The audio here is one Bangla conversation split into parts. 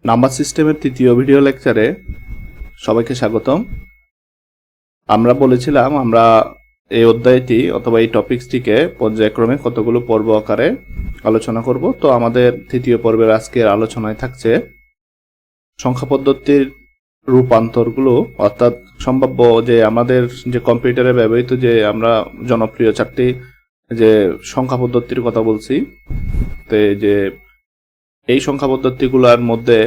নাম্বার সিস্টেমের তৃতীয় ভিডিও লেকচারে সবাইকে স্বাগতম। আমরা বলেছিলাম আমরা এই অধ্যায়টি অথবা এই টপিকসটিকে পর্যায়ক্রমে কতগুলো পর্ব আকারে আলোচনা করব। তো আমাদের তৃতীয় পর্বের আজকের আলোচনায় থাকছে সংখ্যা পদ্ধতির রূপান্তরগুলো, অর্থাৎ সম্ভাব্য যে আমাদের যে কম্পিউটারে ব্যবহৃত যে আমরা জনপ্রিয় চারটি যে সংখ্যা পদ্ধতির কথা বলছি, তো যে এই সংখ্যা পদ্ধতিগুলোর মধ্যে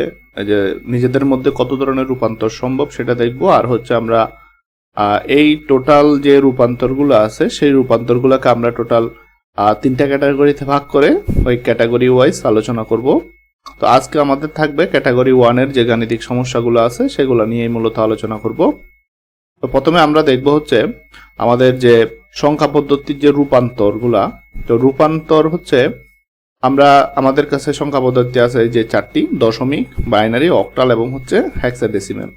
যে নিজেদের মধ্যে কত ধরনের রূপান্তর সম্ভব সেটা দেখব। আর হচ্ছে আমরা এই টোটাল যে রূপান্তরগুলো আছে সেই রূপান্তরগুলোকে আমরা টোটাল তিনটা ক্যাটাগরিতে ভাগ করে ওই ক্যাটাগরি ওয়াইজ আলোচনা করব। তো আজকে আমাদের থাকবে ক্যাটাগরি 1-এর যে গাণিতিক সমস্যাগুলো আছে সেগুলো নিয়ে মূলত আলোচনা করব। তো প্রথমে আমরা দেখব হচ্ছে আমাদের যে সংখ্যা পদ্ধতির যে রূপান্তরগুলা। তো রূপান্তর হচ্ছে আমরা আমাদের কাছে সংখ্যা পদ্ধতি আছে যে চারটি: দশমিক, বাইনারি, অক্টাল এবং হচ্ছে হেক্সাডেসিমাল।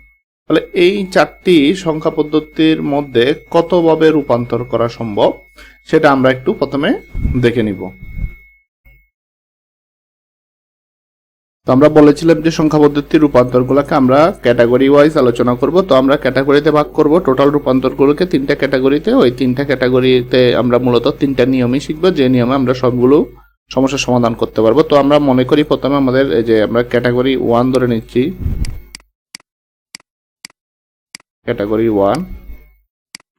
তাহলে এই চারটি সংখ্যা পদ্ধতির মধ্যে কতভাবে রূপান্তর করা সম্ভব সেটা আমরা একটু প্রথমে দেখে নিব। তো আমরা বলেছিলাম যে সংখ্যা পদ্ধতির রূপান্তরগুলোকে আমরা ক্যাটাগরি ওয়াইজ আলোচনা করব। তো আমরা ক্যাটাগরিতে ভাগ করব টোটাল রূপান্তরগুলোকে তিনটা ক্যাটাগরিতে। ওই তিনটা ক্যাটাগরিতে আমরা মূলত তিনটা নিয়মই শিখবো, যে নিয়মে আমরা সবগুলো সমস্যার সমাধান করতে পারবো। তো আমরা মনে করি প্রথমে আমাদের এই যে আমরা ক্যাটাগরি 1 ধরে নিচ্ছি।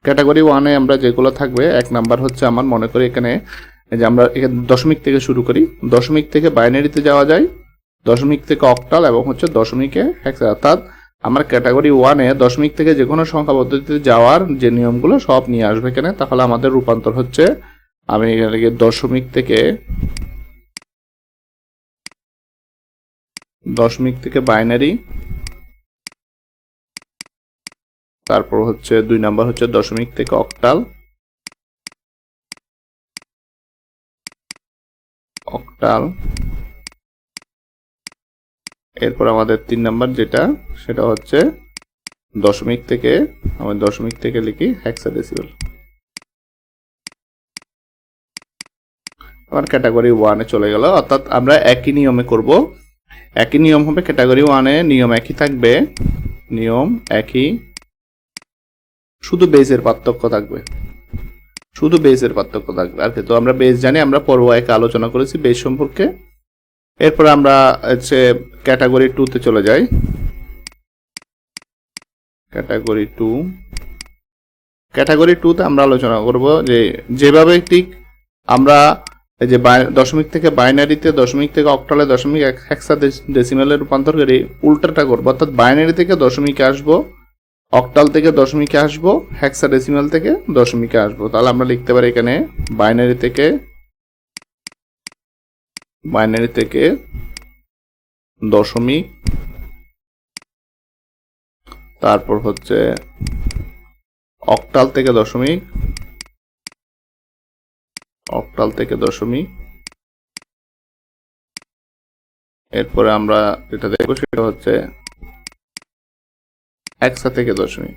ক্যাটাগরি 1 এ আমরা যেগুলো থাকবে, এক নাম্বার হচ্ছে আমার মনে করি এখানে যে আমরা এখানে দশমিক থেকে শুরু করি। দশমিক থেকে বাইনারিতে যাওয়া যায়, দশমিক থেকে অক্টাল এবং হচ্ছে দশমিকে হেক্সা। অর্থাৎ আমার ক্যাটাগরি 1-এ দশমিক থেকে যে কোনো সংখ্যা পদ্ধতিতে যাওয়ার যে নিয়মগুলো সব নিয়ে আসবে এখানে। তাহলে আমাদের রূপান্তর হচ্ছে আমি এখানে দশমিক থেকে বাইনারি, তারপর হচ্ছে 2 নাম্বার হচ্ছে দশমিক থেকে অক্টাল, এরপর আমাদের 3 নাম্বার যেটা সেটা হচ্ছে দশমিক থেকে লিখি হেক্সাডেসিমাল। আমার ক্যাটাগরি 1-এ চলে গেল। অর্থাৎ আমরা একই নিয়মে করব। একই নিয়ম হবে ক্যাটাগরি 1-এ, নিয়ম একই থাকবে, নিয়ম একই, শুধু বেসের পার্থক্য থাকবে, আর কি। তো আমরা বেস জানি, আমরা পর্ব 1-এ আলোচনা করেছি বেস সম্পর্কে। এরপর আমরা হচ্ছে ক্যাটাগরি 2-তে চলে যাই। ক্যাটাগরি 2-তে আমরা আলোচনা করব যে যেভাবে ঠিক আমরা এই যে দশমিক থেকে বাইনারিতে, দশমিক থেকে অক্টালে, দশমিক হেক্সাডেসিমালে রূপান্তর করি, উল্টাটা করবো। অর্থাৎ বাইনারি থেকে দশমিকে আসবো, অক্টাল থেকে দশমিকে আসবো, হেক্সাডেসিমাল থেকে দশমিকে আসবো। তাহলে আমরা লিখতে পারি এখানে বাইনারি থেকে দশমিক, তারপর হচ্ছে অক্টাল থেকে দশমিক, এরপরে আমরা যেটা দেখবো সেটা হচ্ছে হেক্সা থেকে দশমিক।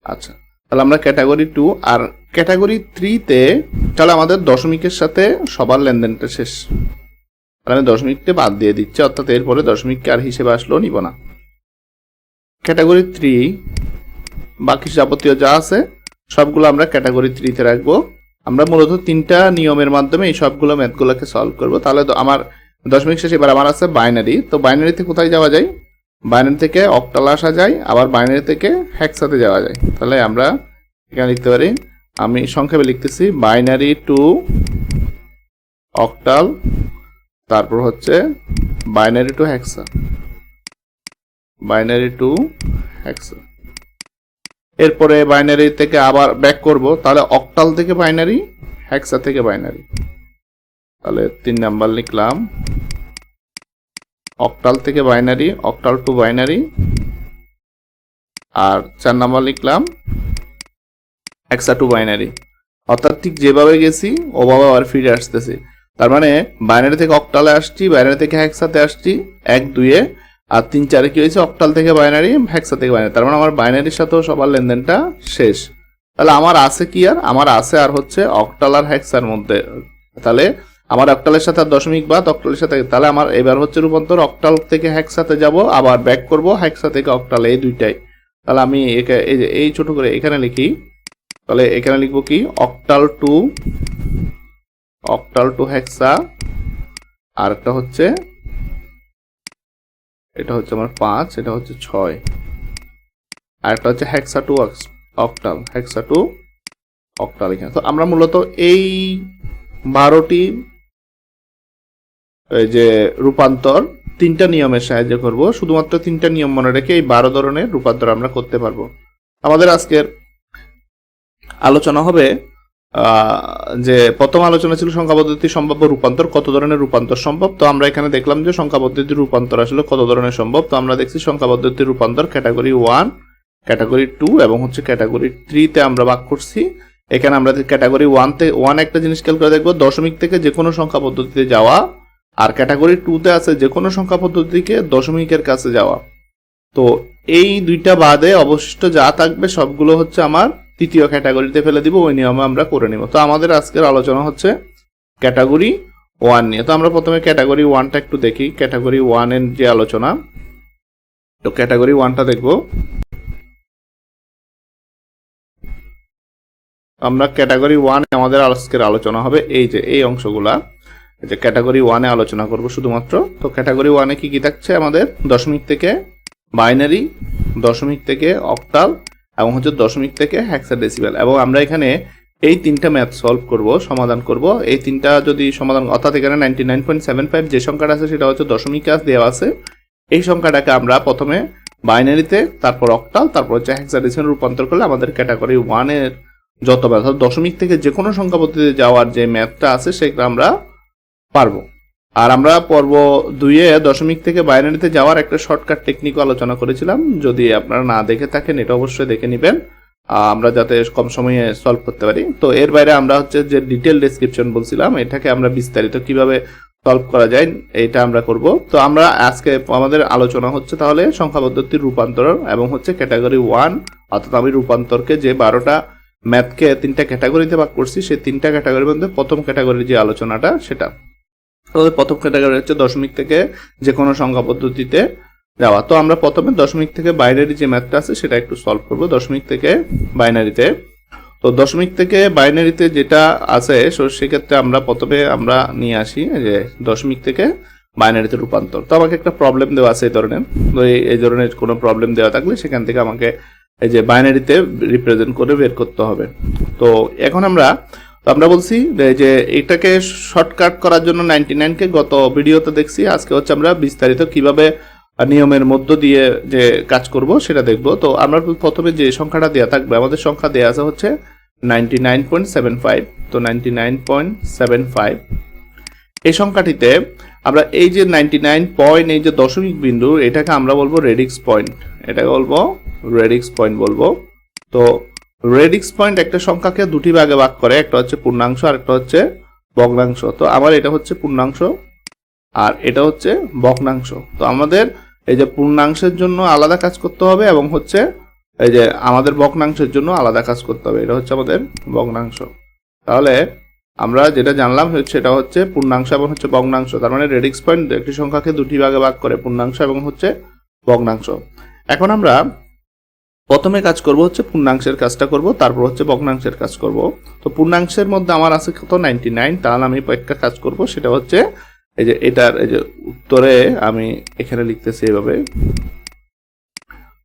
আচ্ছা, তাহলে আমরা ক্যাটাগরি 2 আর ক্যাটাগরি 3-তে তাহলে আমাদের দশমিকের সাথে সবার লেনদেনটা শেষ। তাহলে আমি দশমিককে বাদ দিয়ে দিচ্ছি, অর্থাৎ এরপরে দশমিককে আর হিসেবে আসলেও নিব না। ক্যাটাগরি 3 বাকি যাবতীয় যা আছে সবগুলো আমরা ক্যাটাগরি 3-তে রাখবো। আমরা মূলত তিনটা নিয়মের মাধ্যমে এই সবগুলো ম্যাথগুলোকে সলভ করব। তাহলে আমার দশমিক শেষে এবার আমার আছে বাইনারি। তো বাইনারিতে কোথায় যাওয়া যায়? বাইনারি থেকে অক্টাল আসা যায়, আবার বাইনারি থেকে হেক্সাতে যাওয়া যায়। তাহলে আমরা এখানে লিখতে পারি, আমি সংক্ষেপে লিখতেছি, বাইনারি টু অক্টাল, তারপর হচ্ছে বাইনারি টু হেক্সা। এরপরে বাইনারি থেকে আবার ব্যাক করব, তাহলে অক্টাল থেকে বাইনারি, হেক্সা থেকে বাইনারি। তাহলে 3 নাম্বার লিখলাম অক্টাল থেকে বাইনারি, অক্টাল টু বাইনারি, আর 4 নাম্বার লিখলাম হেক্সা টু বাইনারি। অর্থাৎ ঠিক যেভাবে গেছি ওভাবে আবার ফিরে আসতেছি। তার মানে বাইনারি থেকে অক্টালে আসছি, বাইনারি থেকে হেক্সাতে আসছি 1-2-এ, আর 3-4-এ কি হয়েছে অক্টাল থেকে বাইনারি, হেক্সা থেকে বাইনারি। তার মানে আমার বাইনারির সাথেও সবার লেনদেনটা শেষ। তাহলে আমার আছে কি, আর আমার আছে আর হচ্ছে অক্টাল আর হেক্সার মধ্যে তাহলে আমার অক্টালের সাথে আর দশমিক বাদ, অক্টালের সাথে, তাহলে আমার এবার হচ্ছে রূপান্তর অক্টাল থেকে হেক্সাতে যাব, আবার ব্যাক করব হেক্সা থেকে অক্টাল, এই দুইটাই। তাহলে আমি এই যে এই ছোট করে এখানে লিখি, তাহলে এখানে লিখবো কি অক্টাল টু হেক্সা, আর একটা হচ্ছে এটা হচ্ছে আমার 5, এটা হচ্ছে 6, আর একটা হচ্ছে হেক্সা টু অক্টাল, হেক্সা টু অক্টাল এখানে। তো আমরা মূলত এই 12টি এই যে রূপান্তর 3টা নিয়মের সাহায্যে করব, শুধুমাত্র 3টা নিয়ম মনে রেখে এই 12 ধরনের রূপান্তর আমরা করতে পারবো। আমাদের আজকের আলোচনা হবে যে প্রথম আলোচনা ছিল সংখ্যা পদ্ধতির সম্ভাব্য রূপান্তর, কত ধরনের রূপান্তর সম্ভব। তো আমরা এখানে দেখলাম যে সংখ্যা পদ্ধতির রূপান্তর আসলে কত ধরনের সম্ভব। তো আমরা দেখছি সংখ্যা পদ্ধতির রূপান্তর ক্যাটাগরি 1, ক্যাটাগরি 2 এবং হচ্ছে ক্যাটাগরি 3 তে আমরা ভাগ করছি। এখানে আমরা ক্যাটাগরি 1 একটা জিনিস খেয়াল করে দেখবো, দশমিক থেকে যে কোনো সংখ্যা পদ্ধতিতে যাওয়া, আর ক্যাটাগরি 2 তে আছে যে কোনো সংখ্যা পদ্ধতি থেকে দশমিকের কাছে যাওয়া। তো এই দুইটা বাদে অবশিষ্ট যা থাকবে সবগুলো হচ্ছে আমার তৃতীয় ক্যাটাগরিতে ফেলে দিব, ওই নিয়মে আমরা করে নিব। তো আমাদের আজকের আলোচনা হচ্ছে ক্যাটাগরি 1 নিয়ে। তো আমরা প্রথমে ক্যাটাগরি 1টা একটু দেখি, ক্যাটাগরি 1 এর যে আলোচনা। তো ক্যাটাগরি 1টা দেখব আমরা। ক্যাটাগরি 1 এ আমাদের আজকের আলোচনা হবে এই যে এই অংশগুলা, যে ক্যাটাগরি 1 এ আলোচনা করব শুধুমাত্র। তো ক্যাটাগরি 1 এ কি কি থাকছে আমাদের, দশমিক থেকে বাইনারি, দশমিক থেকে অক্টাল এবং হচ্ছে দশমিক থেকে হেক্সাডেসিমাল। এবং আমরা এখানে এই 3টা ম্যাথ সলভ করব, সমাধান করব। এই 3টা যদি সমাধান, অর্থাৎ এখানে 99.75 যে সংখ্যাটা আছে সেটা হচ্ছে দশমিক কাজ দেওয়া আছে। এই সংখ্যাটাকে আমরা প্রথমে বাইনারিতে, তারপর অক্টাল, তারপর হচ্ছে হেক্সাডেসিমাল রূপান্তর করলে আমাদের ক্যাটাগরি 1 এর যত ম্যাথ, অর্থাৎ দশমিক থেকে যে কোনো সংখ্যা পদ্ধতিতে যাওয়ার যে ম্যাথটা আছে সেটা আমরা পারবো। আর আমরা পর্ব 2 এ দশমিক থেকে বাইনারিতে যাওয়ার একটা শর্টকাট টেকনিক আলোচনা করেছিলাম, যদি আপনারা না দেখে থাকেন এটা অবশ্যই দেখে নেবেন, আমরা যাতে কম সময়ে সলভ করতে পারি। তো এর বাইরে আমরা হচ্ছে যে ডিটেল ডেসক্রিপশন বলছিলাম, এটাকে আমরা বিস্তারিত কিভাবে সলভ করা যায় এটা আমরা করব। তো আমরা আজকে আমাদের আলোচনা হচ্ছে তাহলে সংখ্যা পদ্ধতির রূপান্তর এবং হচ্ছে ক্যাটাগরি 1, অর্থাৎ আমি রূপান্তরকে যে 12টা ম্যাথকে 3টা ক্যাটাগরিতে ভাগ করছি, সেই 3টা ক্যাটাগরির মধ্যে প্রথম ক্যাটাগরির যে আলোচনাটা সেটা। প্রথম ক্যাটাগরি হচ্ছে দশমিক থেকে যে কোনো সংখ্যা পদ্ধতিতে যাওয়া। তো আমরা প্রথমে দশমিক থেকে বাইনারি যে ম্যাথটা আছে সেটা একটু সলভ করব, দশমিক থেকে বাইনারিতে। তো দশমিক থেকে বাইনারিতে যেটা আছে সেক্ষেত্রে আমরা প্রথমে আমরা নিয়ে আসি যে দশমিক থেকে বাইনারিতে রূপান্তর। তো আমাকে একটা প্রবলেম দেওয়া আছে এই ধরনের, তো এই ধরনের কোনো প্রবলেম দেওয়া থাকলে সেখান থেকে আমাকে এই যে বাইনারিতে রিপ্রেজেন্ট করে বের করতে হবে। তো এখন আমরা বলছি যে এটাকে শর্টকাট করার জন্য 99কে গত ভিডিওতে দেখছি, আজকে হচ্ছে আমরা বিস্তারিত কিভাবে নিয়মের মধ্য দিয়ে যে কাজ করব সেটা দেখব। তো আমরা প্রথমে যে সংখ্যাটা দেওয়া থাকবে, আমাদের সংখ্যা দেওয়া আছে হচ্ছে 99.75। তো 99.75 এই সংখ্যাটিতে আমরা এই যে 99 পয়েন্ট, এই যে দশমিক বিন্দু, এটাকে আমরা বলবো রেডিক্স পয়েন্ট, এটাকে বলবো রেডিক্স পয়েন্ট বলবো। তো রেডিক্স পয়েন্ট একটা সংখ্যাকে দুটি ভাগে ভাগ করে, একটা হচ্ছে পূর্ণাংশ আর একটা হচ্ছে ভগ্নাংশ। তো আমার এটা হচ্ছে পূর্ণাংশ আর এটা হচ্ছে ভগ্নাংশ। তো আমাদের এই যে পূর্ণাংশের জন্য আলাদা কাজ করতে হবে এবং হচ্ছে এই যে আমাদের ভগ্নাংশের জন্য আলাদা কাজ করতে হবে, এটা হচ্ছে আমাদের ভগ্নাংশ। তাহলে আমরা যেটা জানলাম হচ্ছে এটা হচ্ছে পূর্ণাংশ এবং হচ্ছে ভগ্নাংশ। তার মানে রেডিক্স পয়েন্ট একটি সংখ্যাকে দুটি ভাগে ভাগ করে, পূর্ণাংশ এবং হচ্ছে ভগ্নাংশ। এখন আমরা প্রথমে কাজ করব হচ্ছে পূর্ণাংশের কাজটা করব, তারপর হচ্ছে ভগ্নাংশের কাজ করব। তো পূর্ণাংশের মধ্যে আমার আছে কত 99, তাহলে আমি একটা কাজ করব, সেটা হচ্ছে এই যে এটার এই যে উত্তরে আমি এখানে লিখতেছি এইভাবে।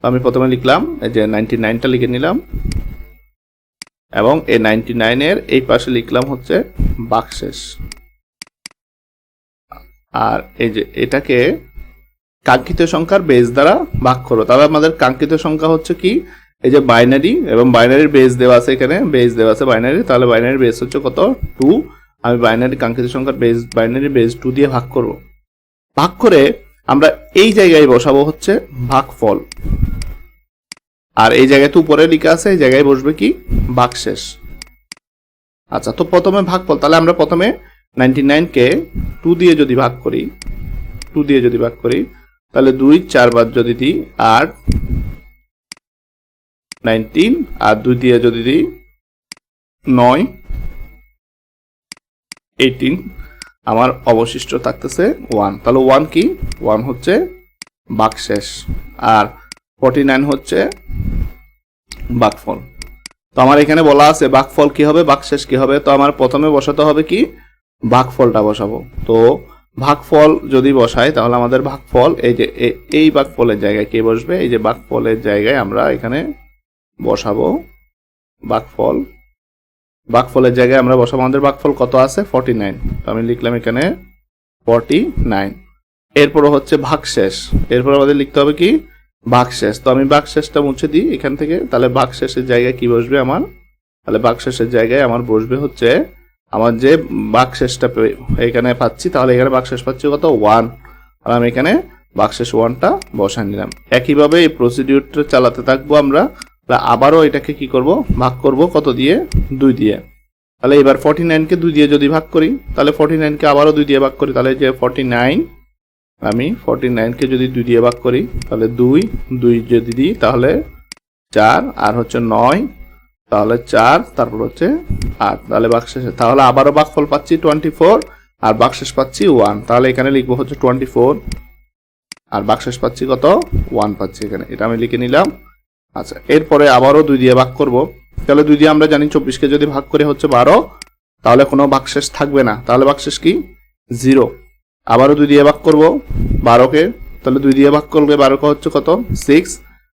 আমি প্রথমে লিখলাম এই যে 99টা লিখে নিলাম এবং এই 99 এর এই পাশে লিখলাম হচ্ছে ভাগশেষ। আর এই যে এটাকে কাঙ্ক্ষিত সংখ্যার বেস দ্বারা ভাগ করো। তাহলে আমাদের কাঙ্ক্ষিত সংখ্যা হচ্ছে কি, এই যে বাইনারি, এবং বাইনারির বেস দেওয়া আছে, এখানে বেস দেওয়া আছে বাইনারি, তাহলে বাইনারির বেস হচ্ছে কত 2। আমি বাইনারি কাঙ্ক্ষিত সংখ্যার বেস, বাইনারি বেস 2 দিয়ে ভাগ করব। ভাগ করে আমরা এই জায়গায় বসাবো হচ্ছে ভাগফল, আর এই জায়গায় তো উপরে লেখা আছে, এই জায়গায় বসবে কি ভাগশেষ। আচ্ছা, তো প্রথমে ভাগফল, তাহলে আমরা প্রথমে 99কে 2 দিয়ে যদি ভাগ করি, 2 দিয়ে যদি ভাগ করি তাহলে 2 4 বার যদি দিই 8, 19 আর 2 দিয়ে যদি দিই 9, 18 আমার অবশিষ্ট থাকতেছে 1। তাহলে 1 কি? 1 হচ্ছে ভাগশেষ আর 49 হচ্ছে ভাগফল। তো আমার এখানে বলা আছে ভাগফল কি হবে, ভাগশেষ কি হবে। তো আমার প্রথমে বসাতে হবে কি, ভাগফলটা বসাবো। তো ভাগফল যদি বসাই তাহলে আমাদের ভাগফল এই যে এই ভাগফলের জায়গায় কে বসবে, এই যে ভাগফলের জায়গায় আমরা এখানে বসাবো ভাগফল। ভাগফলের জায়গায় আমরা বসাবো, আমাদের ভাগফল কত আছে 49। তো আমি লিখলাম এখানে 49। এরপর হচ্ছে ভাগশেষ, এরপর আমাদের লিখতে হবে কি ভাগশেষ। তো আমি ভাগশেষটা মুছে দিই এখান থেকে। তাহলে ভাগশেষের জায়গায় কি বসবে আমার, তাহলে ভাগশেষের জায়গায় আমার বসবে হচ্ছে আমার যে ভাগশেষটা এখানে পাচ্ছি, তাহলে এখানে ভাগশেষ পাচ্ছি কত 1। আর আমি এখানে ভাগশেষ 1টা বসাই নিলাম। একইভাবে এই প্রসিডিউরটা চালাতে থাকবো আমরা। আবারও এটাকে কি করব, ভাগ করব কত দিয়ে, 2 দিয়ে। তাহলে এবার 49কে 2 দিয়ে যদি ভাগ করি, তাহলে 49কে আবারও 2 দিয়ে ভাগ করি, তাহলে যে 49, আমি 49কে যদি 2 দিয়ে ভাগ করি তাহলে 2 যদি দিই তাহলে 4, আর হচ্ছে 9, তাহলে 4, তারপর হচ্ছে 8। তাহলে ভাগশেষে তাহলে আবারও ভাগফল পাচ্ছি 24 আর ভাগশেষ পাচ্ছি 1। তাহলে এখানে লিখবো হচ্ছে 24 আর ভাগশেষ পাচ্ছি কত 1 পাচ্ছি এখানে, এটা আমি লিখে নিলাম। আচ্ছা, এরপরে আবারও 2 দিয়ে ভাগ করব। তাহলে 2 দিয়ে আমরা জানি 24কে যদি ভাগ করে হচ্ছে 12, তাহলে কোনো ভাগশেষ থাকবে না। তাহলে ভাগশেষ কি 0। আবারও 2 দিয়ে ভাগ করব 12কে, তাহলে 2 দিয়ে ভাগ করলে 12কে হচ্ছে কত 6,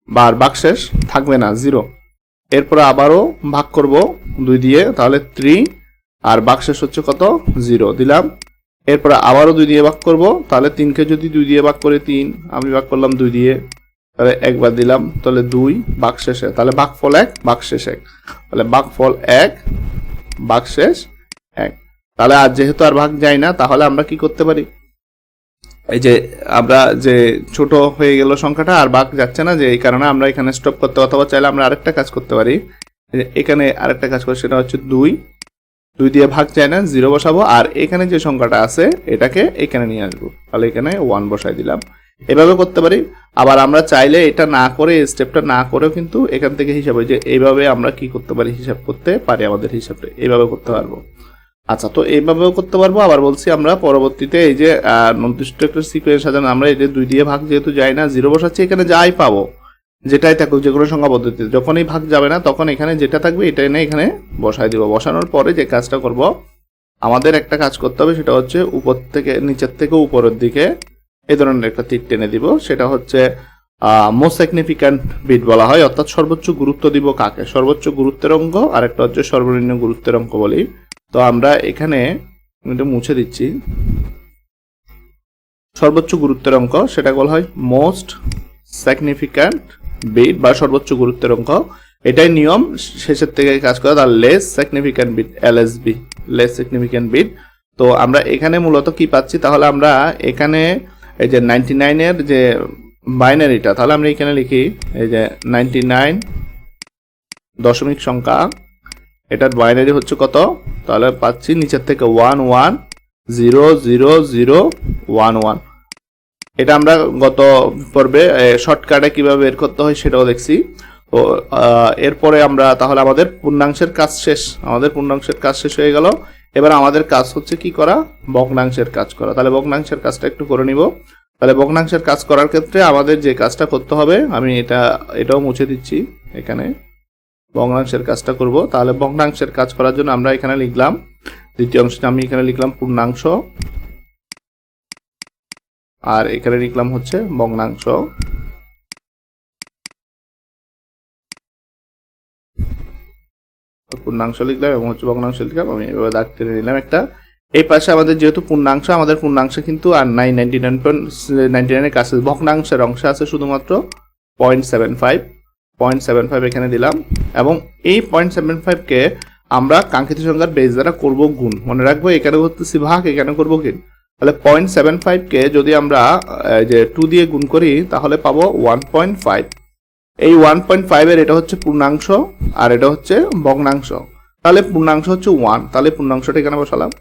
আর ভাগশেষ থাকবে না 0। এরপরে আবারও ভাগ করব 2 দিয়ে, তাহলে 3 আর ভাগশেষ হচ্ছে কত 0 দিলাম। এরপরে আবারও 2 দিয়ে ভাগ করব, তাহলে 3কে যদি 2 দিয়ে ভাগ করে 3, আমি ভাগ করলাম 2 দিয়ে, তাহলে একবার দিলাম, তাহলে 2 ভাগশেষে, তাহলে ভাগফল 1 ভাগশেষ 1, তাহলে ভাগফল 1 ভাগশেষ 1। তাহলে আর যেহেতু আর ভাগ যায় না, তাহলে আমরা কি করতে পারি, এই যে আমরা যে ছোট হয়ে গেল সংখ্যাটা আর ভাগ যাচ্ছে না, যে এই কারণে আমরা এখানে স্টপ করতে, অথবা চাইলে আমরা আরেকটা কাজ করতে পারি, এখানে আরেকটা কাজ করি, সেটা হচ্ছে 2 দিয়ে ভাগ যায় না, 0 বসাবো, আর এখানে যে সংখ্যাটা আছে এটাকে এখানে নিয়ে আসবো, তাহলে এখানে 1 বসাই দিলাম। এভাবে করতে পারি। আবার আমরা চাইলে এটা না করে, স্টেপটা না করেও কিন্তু এখান থেকে হিসাব, যে এইভাবে আমরা কি করতে পারি, হিসাব করতে পারি, আমাদের হিসাবটা এইভাবে করতে পারবো। আচ্ছা, তো এইভাবেও করতে পারবো। আবার বলছি আমরা পরবর্তীতে এই যে নির্দিষ্ট একটা সিকোয়েন্স সাজানো, আমরা এই যে 2 দিয়ে ভাগ যেহেতু যায় না, 0 বসাচ্ছি, এখানে যাই পাবো যেটাই থাকুক, যে কোনো সংখ্যা পদ্ধতিতে যখনই ভাগ যাবে না তখন এখানে যেটা থাকবে এটাই না এখানে বসাই দিব। বসানোর পরে যে কাজটা করব, আমাদের একটা কাজ করতে হবে, সেটা হচ্ছে উপর থেকে নিচের থেকে উপরের দিকে এই ধরনের একটা তীর টেনে দিব। সেটা হচ্ছে মোস্ট সিগনিফিক্যান্ট বিট বলা হয়, অর্থাৎ সর্বোচ্চ গুরুত্ব দিব কাকে, সর্বোচ্চ গুরুত্বের অঙ্ক, আর একটা হচ্ছে সর্বনিম্ন গুরুত্বের অঙ্ক বলি। তো আমরা এখানে এটা মুছে দিচ্ছি, সর্বোচ্চ গুরুত্বের অঙ্ক সেটা বলা হয় মোস্ট সিগনিফিক্যান্ট বিট বা সর্বোচ্চ গুরুত্বের অঙ্ক। এটাই নিয়ম, শেষের থেকে কাজ করা। তার less significant bit, LSB, less significant bit. তো আমরা এখানে মূলত কি পাচ্ছি, তাহলে আমরা এখানে এই যে 99 এর যে বাইনারিটা, তাহলে আমরা এখানে লিখি এই যে 99 দশমিক সংখ্যা, এটার বাইনারি হচ্ছে কত, তাহলে পাচ্ছি নিচের থেকে 11000111। এটা আমরা গত পর্বে শর্টকাটে কিভাবে বের করতে হয় সেটাও দেখছি। তো এরপরে আমরা তাহলে আমাদের পূর্ণাংশের কাজ শেষ, আমাদের পূর্ণাংশের কাজ শেষ হয়ে গেল। এবার আমাদের কাজ হচ্ছে কি করা, ভগ্নাংশের কাজ করা। তাহলে ভগ্নাংশের কাজটা একটু করে নিব। তাহলে ভগ্নাংশের কাজ করার ক্ষেত্রে আমাদের যে কাজটা করতে হবে, আমি এটাও মুছে দিচ্ছি, এখানে ভগ্নাংশের কাজটা করব। তাহলে ভগ্নাংশের কাজ করার জন্য আমরা এখানে লিখলাম, দ্বিতীয় অংশটা আমি এখানে লিখলাম পূর্ণাংশ, আর এখানে লিখলাম হচ্ছে ভগ্নাংশ। পূর্ণাংশ লিখলাম এবং হচ্ছে ভগ্নাংশ লিখলাম, আমি এভাবে দাগ টেনে নিলাম একটা। এই পাশে আমাদের যেহেতু পূর্ণাংশ, আমাদের পূর্ণাংশ কিন্তু আর নাই 99.99 এর কাছে, ভগ্নাংশের অংশ আছে শুধুমাত্র 0.75 এখানে দিলাম। এবং এই 0.75কে আমরা কাঙ্ক্ষিত সংখ্যার বেস দ্বারা করব গুণ। মনে রাখবো এখানে করতেছি ভাগ, এখানে করব গুণ। তাহলে 0.75কে যদি আমরা যে 2 দিয়ে গুণ করি তাহলে পাবো 1.5। এই 1.5 এর এটা হচ্ছে পূর্ণাংশ আর এটা হচ্ছে ভগ্নাংশ। তাহলে পূর্ণাংশ হচ্ছে 1, তাহলে পূর্ণাংশটা এখানে বসালাম,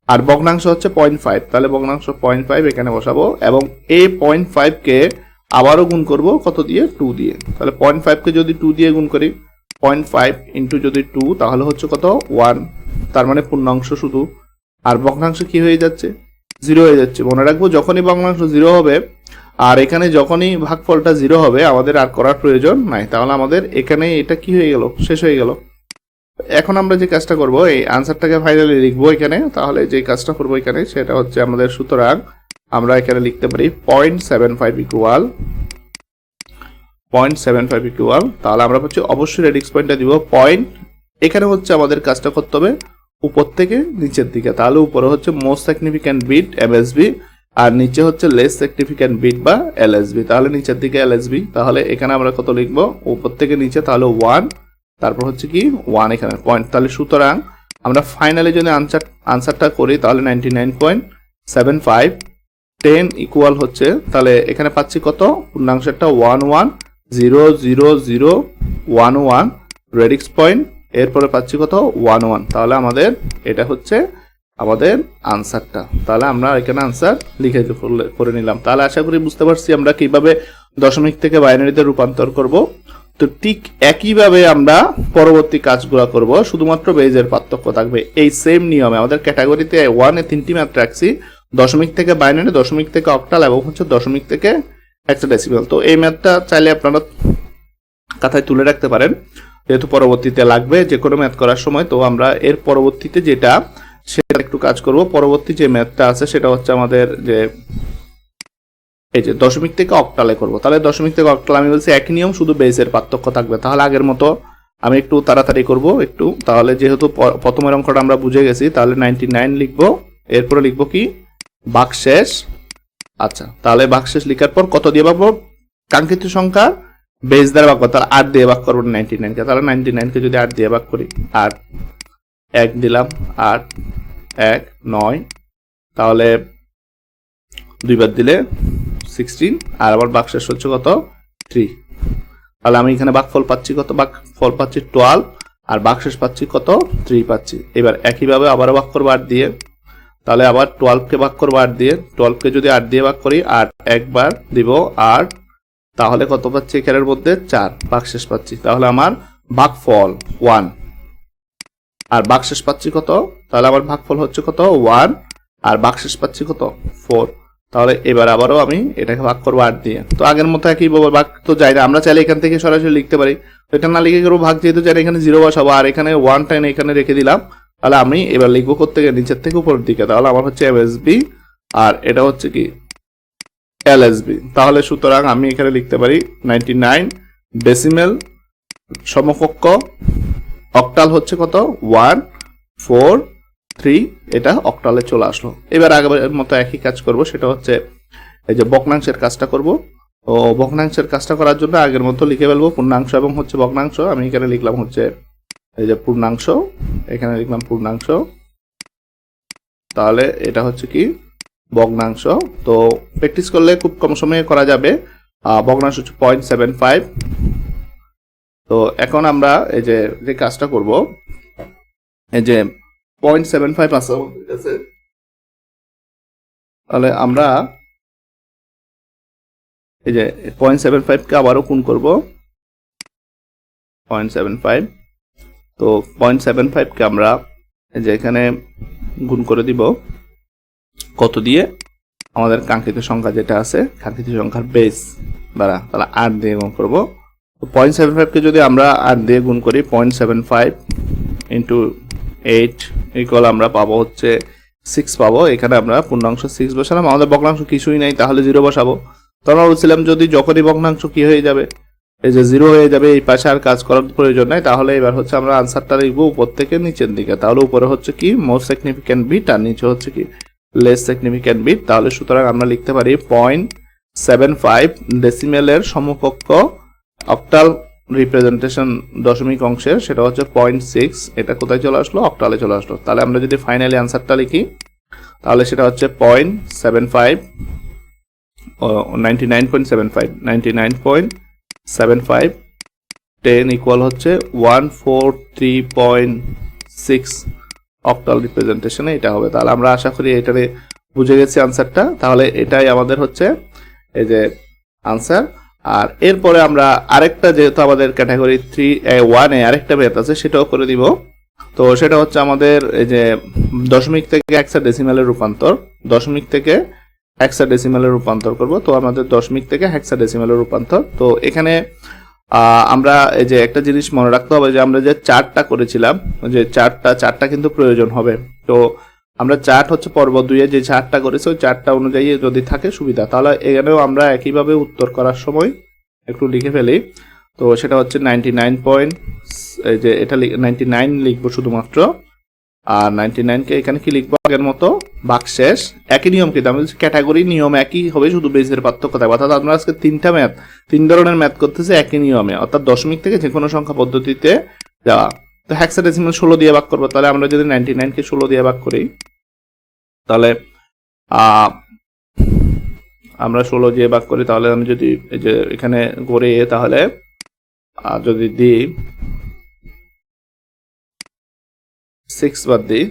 আর ভগ্নাংশ হচ্ছে 0.5, তাহলে ভগ্নাংশ 0.5 এখানে বসাবো। এবং এই 0.5কে আবারও গুণ করব কত দিয়ে, 2 দিয়ে। তাহলে 0.5কে যদি 2 দিয়ে গুণ করি, 0.5 ইন্টু যদি 2, তাহলে হচ্ছে কত 1, তার মানে পূর্ণাংশ শুধু। আর ভগ্নাংশ কি হয়ে যাচ্ছে, 0 হয়ে যাচ্ছে। মনে রাখবো যখনই ভগ্নাংশ 0 হবে আর এখানে যখনই ভাগফলটা 0 হবে আমাদের আর করার প্রয়োজন নাই, তাহলে আমাদের এখানে এটা কি হয়ে গেল, শেষ হয়ে গেল। এখন আমরা যে কাজটা করব, এই আনসারটাকে ফাইনালি লিখবো এখানে। তাহলে যে কাজটা করবো এখানে সেটা হচ্ছে আমাদের, সুতরাং আমরা এখানে লিখতে পারি 0.75 ইকুয়াল 0.75 ইকুয়াল, তাহলে আমরা হচ্ছে অবশ্যই রেডিক্স পয়েন্টটা দিব পয়েন্ট। এখানে হচ্ছে আমাদের কাজটা করতে হবে উপর থেকে নিচের দিকে, তাহলে উপরে হচ্ছে মোস্ট সিগনিফিক্যান্ট বিট এমএসবি আর নিচে হচ্ছে লেস সিগনিফিক্যান্ট বিট বা এলএসবি, তাহলে নিচের দিকে এলএসবি। তাহলে এখানে আমরা কত লিখবো, উপর থেকে নিচে, তাহলে 1, তারপর হচ্ছে কি 1 এখানে পয়েন্ট। তাহলে সুতরাং আমরা ফাইনালি যদি আনসারটা করি তাহলে 99.75 10 ইকুয়াল হচ্ছে, তাহলে এখানে পাচ্ছি কত, পূর্ণাংশটা 11000011 রেডিক্স পয়েন্ট, এরপরে পাচ্ছি কত 11, তাহলে আমাদের এটা হচ্ছে আমাদের আনসারটা। তাহলে আমরা এখানে আনসার লিখে করে নিলাম। তাহলে আশা করি বুঝতে পারছি আমরা কিভাবে দশমিক থেকে বাইনারিতে রূপান্তর করব। তো ঠিক একইভাবে আমরা পরবর্তী কাজগুলো করব, শুধুমাত্র বেজের পার্থক্য থাকবে। এই সেম নিয়মে আমাদের ক্যাটাগরিতে 1 এ 3টি ম্যাথ রাখছি, দশমিক থেকে বাইনারি, দশমিক থেকে অক্টাল এবং হচ্ছে দশমিক থেকে হেক্সাডেসিমাল। তো এই ম্যাথটা চাইলে আপনারা খাতায় তুলে রাখতে পারেন, যেহেতু পরবর্তীতে লাগবে যে কোনো ম্যাথ করার সময়। তো আমরা এর পরবর্তীতে যেটা সেটা একটু কাজ করব। পরবর্তী যে ম্যাথটা আছে সেটা হচ্ছে আমাদের যে এই যে দশমিক থেকে অক্টালে করব। তাহলে দশমিক থেকে অক্টাল আমি বলছি একই নিয়ম, শুধু বেসের পার্থক্য থাকবে। তাহলে আগের মতো আমি একটু তাড়াতাড়ি করব একটু। তাহলে যেহেতু প্রথমের অঙ্কটা আমরা বুঝে গেছি, তাহলে 99 লিখবো, এরপরে লিখবো কি ভাগশেষ। আচ্ছা, তাহলে ভাগশেষ লেখার পর কত দিয়ে ভাগবো, কাঙ্ক্ষিত সংখ্যা বেস দ্বারা ভাগ করবো, তাহলে 8 দিয়ে ভাগ করবো 99 কে। তাহলে 99 কে যদি 8 দিয়ে ভাগ করি, 8 1 দিলাম, 8 1 9, তাহলে 2 বার দিলে 16, আর আবার ভাগশেষ হচ্ছে কত 3। তাহলে আমি এখানে ভাগফল পাচ্ছি কত, ভাগফল পাচ্ছি 12 আর ভাগশেষ পাচ্ছি কত 3 পাচ্ছি। এবার একইভাবে আবার ভাগ করবো 8 দিয়ে, তাহলে আবার 12 কে ভাগ করবো 8 দিয়ে, 12 কে যদি 8 দিয়ে ভাগ করি, 8 একবার দিব 8, তাহলে কত পাচ্ছি এখানের মধ্যে 4, ভাগশেষ পাচ্ছি। তাহলে আমার ভাগফল 1 আর ভাগশেষ পাচ্ছি কত, তাহলে আমার ভাগফল হচ্ছে কত 1 আর ভাগশেষ পাচ্ছি কত 4। তাহলে এবার আবারও আমি এটাকে ভাগ করবো 8 দিয়ে। তো আগের মতো একই ভাগ তো যায় না, আমরা চাইলে এখান থেকে সরাসরি লিখতে পারি। এটা না লিখে করবো ভাগ, যেহেতু চাইলে এখানে 0 বসাবো আর এখানে 1 টাইম এখানে রেখে দিলাম। তাহলে আমি এবার লিখবো করতে গিয়ে নিচের থেকে উপরের দিকে, তাহলে আমার হচ্ছে এমএসবি আর এটা হচ্ছে কি এলএসবি। তাহলে সুতরাং আমি এখানে লিখতে পারি 99 ডেসিমেল সমকক্ষ অক্টাল হচ্ছে কত 1 4 3, এটা অক্টালে চলে আসলো। এবার আগের মতো একই কাজ করব, সেটা হচ্ছে এই যে ভগ্নাংশের কাজটা করব। ও ভগ্নাংশের কাজটা করার জন্য আগের মতো লিখে ফেলবো পূর্ণাংশ এবং হচ্ছে ভগ্নাংশ। আমি এখানে লিখলাম হচ্ছে এই যে পূর্ণাংশ, এখানে লিখলাম পূর্ণাংশ, তাহলে এটা হচ্ছে কি ভগ্নাংশ। তো প্র্যাকটিস করলে খুব কম সময়ে করা যাবে। ভগ্নাংশ হচ্ছে 0.75। তো এখন আমরা এই যে কাজটা করব, এই যে 0.75 আছে আমাদের কাছে, তাহলে আমরা এই যে 0.75 কে আবারও গুণ করব 0.75। তো 0.75 কে আমরা এই যে এখানে গুণ করে দিব কত দিয়ে, আমাদের কাঙ্ক্ষিত সংখ্যা যেটা আছে, কাঙ্ক্ষিত সংখ্যার বেস দ্বারা, তাহলে 8 দিয়ে গুণ করব। তো 0.75 কে যদি আমরা 8 দিয়ে গুণ করি, 0.75 ইন্টু 8 ইকুয়াল আমরা পাবো হচ্ছে 6 পাবো। এখানে আমরা পূর্ণাংশ 6 বসালাম, আমাদের ভগ্নাংশ কিছুই নাই, তাহলে 0 বসাবো। তো আমরা বলছিলাম যদি যখনই ভগ্নাংশ কি হয়ে যাবে, এই যে 0 হয়ে যাবে, এই পাশে আর কাজ করার প্রয়োজন নাই। তাহলে এবার হচ্ছে আমরা আনসারটা লিখবো উপর থেকে নিচের দিকে। তাহলে উপরে হচ্ছে কি মোস্ট সিগনিফিক্যান্ট বিট আর নিচে হচ্ছে কি লেস সিগনিফিক্যান্ট বিট। তাহলে সুতরাং আমরা লিখতে পারি 0.75 ডেসিমেলের সমকক্ষ অক্টাল রিপ্রেজেন্টেশন দশমিক অংশের, সেটা হচ্ছে 0.6। এটা কোথায় চলে আসলো, অক্টালে চলে আসলো। তাহলে আমরা যদি ফাইনালি আনসারটা লিখি, তাহলে সেটা হচ্ছে 0.75 99.75 10 ইকুয়াল হচ্ছে 143.6 অক্টাল রিপ্রেজেন্টেশনে এটা হবে। তাহলে আমরা আশা করি এটারে বুঝে গেছি আনসারটা। তাহলে এটাই আমাদের হচ্ছে এই যে আনসার। আর এরপরে আমরা আরেকটা, যেহেতু আমাদের ক্যাটাগরি 1 এ আরেকটা ম্যাথ আছে, সেটাও করে দিব। তো সেটা হচ্ছে আমাদের এই যে দশমিক থেকে হেক্সাডেসিমালের রূপান্তর, দশমিক থেকে হেক্সাডেসিমালের রূপান্তর করব। তো আমাদের দশমিক থেকে হেক্সাডেসিমালের রূপান্তর। তো এখানে আমরা এই যে একটা জিনিস মনে রাখতে হবে যে আমরা যে চার্টটা করেছিলাম, যে চার্টটা কিন্তু প্রয়োজন হবে। তো আমরা চার্ট হচ্ছে পর্ব 2 এ যে চার্টটা করেছি ওই চার্টটা অনুযায়ী যদি থাকে সুবিধা, তাহলে এখানেও আমরা একইভাবে উত্তর করার সময় একটু লিখে ফেলি। তো সেটা হচ্ছে 99 পয়েন্ট, এই যে এটা 99 লিখবো শুধুমাত্র, আর 99 কে এখানে কি লিখবো আগের মতো ভাগশেষ। একই নিয়ম কিন্তু আমি ক্যাটাগরি নিয়ম একই হবে, শুধু বেসের পার্থক্য থাকবে। অর্থাৎ আমরা আজকে 3 ধরনের ম্যাথ করতেছি একই নিয়মে, অর্থাৎ দশমিক থেকে যে কোনো সংখ্যা পদ্ধতিতে যাওয়া। তো হেক্সাডেসিমাল 16 দিয়ে ভাগ করবো, তাহলে আমরা যদি 99 কে 16 দিয়ে ভাগ করি তাহলে আমরা 16 দিয়ে ভাগ করি, তাহলে আমি যদি এই যে এখানে করে তাহলে যদি দিই 6 বাদ দিই,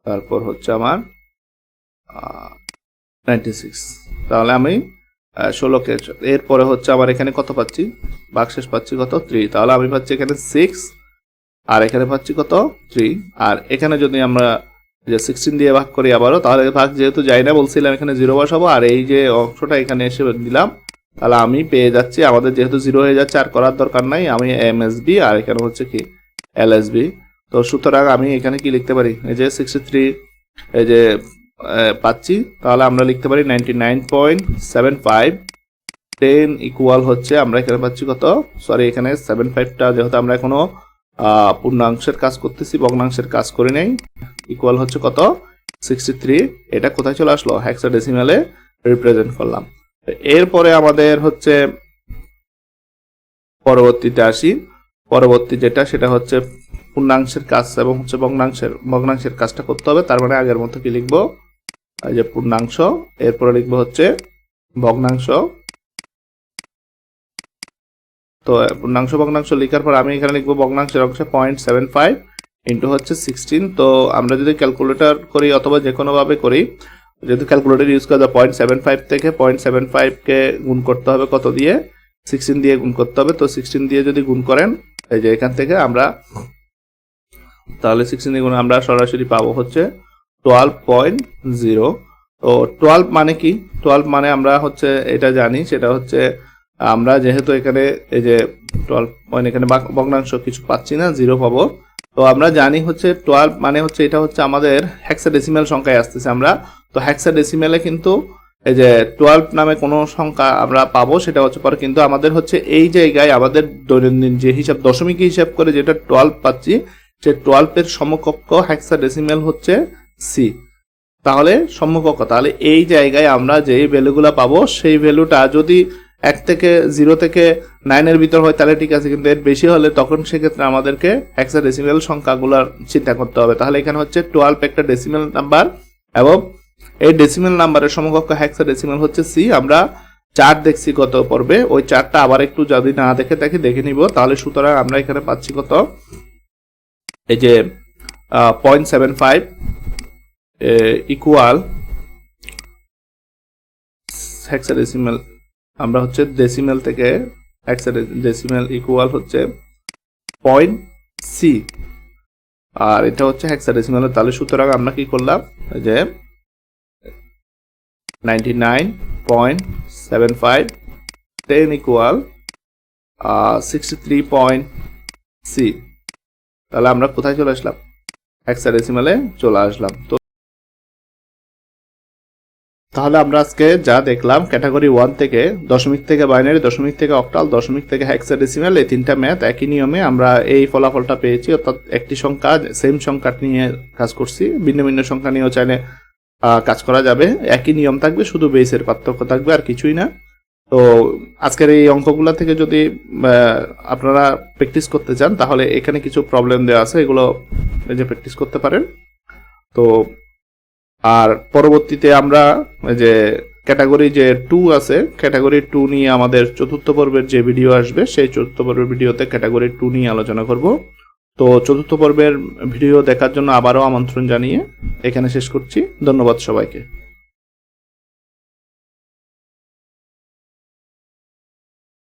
তারপর হচ্ছে আমার 96, তাহলে আমি 16 কে এরপরে হচ্ছে আমার এখানে কত পাচ্ছি, ভাগশেষ পাচ্ছি কত 3, তাহলে আমি পাচ্ছি এখানে 6 আর এখানে পাচ্ছি কত 3। আর এখানে যদি আমরা যে 16 দিয়ে ভাগ করি আবারও, তাহলে ভাগ যেহেতু যাই না বলছিলাম এখানে 0 বসাবো, আর এই যে অংশটা এখানে এসে দিলাম, তাহলে আমি পেয়ে যাচ্ছি আমাদের যেহেতু 0 হয়ে যাচ্ছে আর করার দরকার নাই, আমি MSB আর এখানে হচ্ছে কি LSB। তো সুতরাং আমি এখানে কি লিখতে পারি, এই যে 63 এই যে পাচ্ছি, তাহলে আমরা লিখতে পারি 99.75 10 ইকুয়াল হচ্ছে আমরা এখানে পাচ্ছি কত, সরি এখানে 75টা যেহেতু আমরা এখনো পূর্ণাংশের কাজ করতেছি, ভগ্নাংশের কাজ করি নাই, ইকুয়াল হচ্ছে কত 63। এটা কোথায় চলে আসলো, হেক্সাডেসিমালে রিপ্রেজেন্ট করলাম। এরপরে আমাদের হচ্ছে পরবর্তীতে আসি, পরবর্তী যেটা সেটা হচ্ছে পূর্ণাংশের কাজ এবং হচ্ছে ভগ্নাংশের কাজটা করতে হবে। তার মানে আগের মতো কি লিখবো, এই যে পূর্ণাংশ, এরপরে লিখবো হচ্ছে ভগ্নাংশ। তো ভগ্নাংশ লেখার পর আমি এখানে লিখবো ভগ্নাংশের অংশে 0.75 ইন্টু হচ্ছে 16। তো আমরা যদি ক্যালকুলেটর করি অথবা যে কোনো ভাবে করি, যেহেতু ক্যালকুলেটর ইউজ করা যায় 0.75 থেকে 0.75 কে গুণ করতে হবে কত দিয়ে, 16 দিয়ে গুণ করতে হবে। তো 16 দিয়ে যদি গুণ করেন এই যে এখান থেকে আমরা, তাহলে 16 দিয়ে গুণ আমরা সরাসরি পাবো হচ্ছে 12.0। তো 12 মানে কি, 12 মানে আমরা হচ্ছে এটা জানি, সেটা হচ্ছে আমরা যেহেতু এখানে এই যে 12 পয়েন্ট এখানে ভগ্নাংশ কিছু পাচ্ছি না, 0 পাবো। তো আমরা জানি হচ্ছে 12 মানে হচ্ছে এটা হচ্ছে আমাদের হেক্সাডেসিমাল সংখ্যায় আসতেছে আমরা। তো হেক্সাডেসিমালে কিন্তু এই যে 12 নামে কোনো সংখ্যা আমরা পাবো সেটা হচ্ছে পরে, কিন্তু আমাদের হচ্ছে এই জায়গায় আমাদের দৈনন্দিন যে হিসাব দশমিক হিসাব করে যেটা 12 পাচ্ছি, সে 12 এর সমকক্ষ হেক্সাডেসিমাল হচ্ছে সি। তাহলে সমকক্ষ, তাহলে এই জায়গায় আমরা যে ভ্যালুগুলো পাবো সেই ভ্যালুটা যদি 1 থেকে 0 থেকে 9 এর ভিতর হয় তাহলে ঠিক আছে, কিন্তু এর বেশি হলে তখন সেক্ষেত্রে আমাদেরকে হেক্সাডেসিমাল সংখ্যাগুলোর চিন্তা করতে হবে। তাহলে এখানে হচ্ছে 12 একটা ডেসিমাল নাম্বার এবং এই ডেসিমাল নাম্বারের সমকক্ষ হেক্সাডেসিমাল হচ্ছে সি। আমরা চার্ট দেখছি গত পর্বে, ওই চার্টটা আবার একটু যদি না দেখে নিব, তাহলে সুতরাং আমরা এখানে পাচ্ছি কত, এই যে 0.75 ইকুয়াল হেক্সাডেসিমাল, আমরা হচ্ছে ডেসিমাল থেকে হেক্সাডেসিমাল ইকুয়াল হচ্ছে পয়েন্ট সি, আর এটা হচ্ছে হেক্সাডেসিমাল। তাহলে সুতরাং আমরা কি করলাম, যে 99.75 10 ইকুয়াল 63.c, তাহলে আমরা কোথায় চলে আসলাম, হেক্সাডেসিমালে চলে আসলাম। তো তাহলে আমরা আজকে যা দেখলাম ক্যাটাগরি 1 থেকে দশমিক থেকে বাইনারি, দশমিক থেকে অক্টাল, দশমিক থেকে হেক্সাডেসিমাল, এই 3টা ম্যাথ একই নিয়মে আমরা এই ফলাফলটা পেয়েছি। অর্থাৎ একটি সংখ্যা সেম সংখ্যা নিয়ে কাজ করছি, ভিন্ন ভিন্ন সংখ্যা নিয়েও চাইলে কাজ করা যাবে, একই নিয়ম থাকবে, শুধু বেসের পার্থক্য থাকবে আর কিছুই না। তো আজকের এই অঙ্কগুলো থেকে যদি আপনারা প্র্যাকটিস করতে চান তাহলে এখানে কিছু প্রবলেম দেওয়া আছে, এগুলো এই যে প্র্যাকটিস করতে পারেন। তো আর পরবর্তীতে আমরা যে ক্যাটাগরি যে 2 আছে, ক্যাটাগরি 2 নিয়ে আমাদের চতুর্থ পর্বের যে ভিডিও আসবে সেই চতুর্থ পর্বের ভিডিওতে ক্যাটাগরি 2 নিয়ে আলোচনা করব। তো চতুর্থ পর্বের ভিডিও দেখার জন্য আবারও আমন্ত্রণ জানিয়ে এখানে শেষ করছি। ধন্যবাদ সবাইকে।